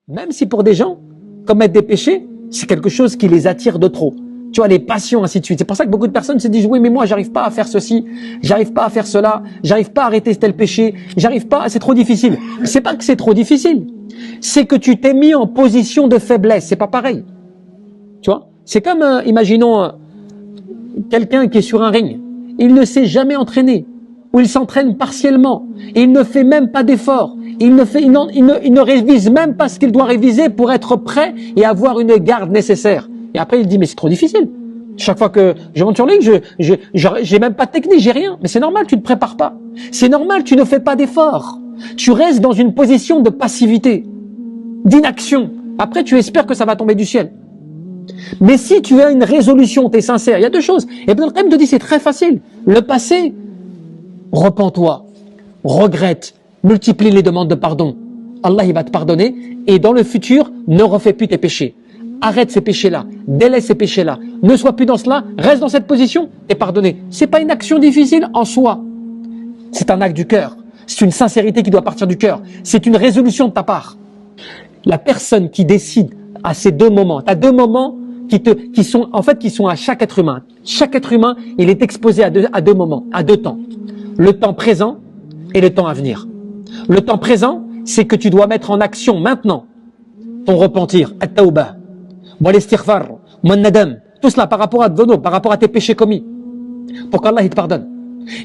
Même si pour des gens, commettre des péchés, c'est quelque chose qui les attire de trop. Tu vois, les passions, ainsi de suite. C'est pour ça que beaucoup de personnes se disent, oui, mais moi, j'arrive pas à faire ceci, j'arrive pas à faire cela, j'arrive pas à arrêter tel péché, j'arrive pas, c'est trop difficile. C'est pas que c'est trop difficile. C'est que tu t'es mis en position de faiblesse. C'est pas pareil. Tu vois? C'est comme, imaginons, quelqu'un qui est sur un ring. Il ne s'est jamais entraîné. Ou il s'entraîne partiellement. Et il ne fait même pas d'effort. Il ne révise même pas ce qu'il doit réviser pour être prêt et avoir une garde nécessaire. Et après, il dit, mais c'est trop difficile. Chaque fois que je monte sur ligne, j'ai même pas de technique, j'ai rien. Mais c'est normal, tu ne te prépares pas. C'est normal, tu ne fais pas d'effort. Tu restes dans une position de passivité, d'inaction. Après, tu espères que ça va tomber du ciel. Mais si tu as une résolution, tu es sincère, il y a deux choses. Et Ibn al-Qayyim te dit, c'est très facile. Le passé, repens-toi, regrette, multiplie les demandes de pardon. Allah, il va te pardonner. Et dans le futur, ne refais plus tes péchés. Arrête ces péchés-là, délaisse ces péchés-là. Ne sois plus dans cela, reste dans cette position et pardonner. C'est pas une action difficile en soi. C'est un acte du cœur. C'est une sincérité qui doit partir du cœur. C'est une résolution de ta part. La personne qui décide à ces deux moments, tu as deux moments qui sont à chaque être humain. Chaque être humain, il est exposé à deux moments, à deux temps. Le temps présent et le temps à venir. Le temps présent, c'est que tu dois mettre en action maintenant ton repentir, at-tawbah, wal-istighfar, wan-nadam, tout cela par rapport à Dhono, par rapport à tes péchés commis, pour qu'Allah il te pardonne.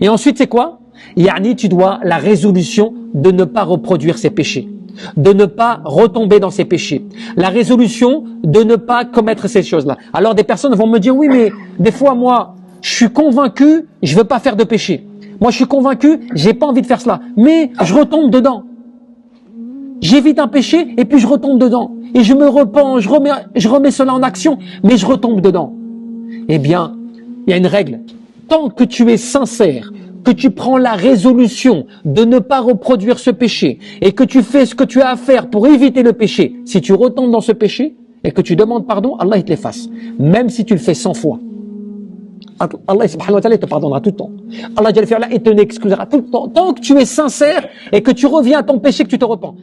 Et ensuite, c'est quoi? Yani, tu dois la résolution de ne pas reproduire ces péchés, de ne pas retomber dans ces péchés, la résolution de ne pas commettre ces choses-là. Alors des personnes vont me dire, oui, mais des fois, moi, je suis convaincu, je veux pas faire de péché. Moi, je suis convaincu, j'ai pas envie de faire cela, mais je retombe dedans. J'évite un péché et puis je retombe dedans. Et je me repens, je remets cela en action, mais je retombe dedans. Eh bien, il y a une règle. Tant que tu es sincère, que tu prends la résolution de ne pas reproduire ce péché et que tu fais ce que tu as à faire pour éviter le péché, si tu retombes dans ce péché et que tu demandes pardon, Allah il te l'efface. Même si tu le fais 100 fois. Allah subhanahu wa ta'ala te pardonnera tout le temps. Allah il te n'excusera tout le temps. Tant que tu es sincère et que tu reviens à ton péché, que tu te repens.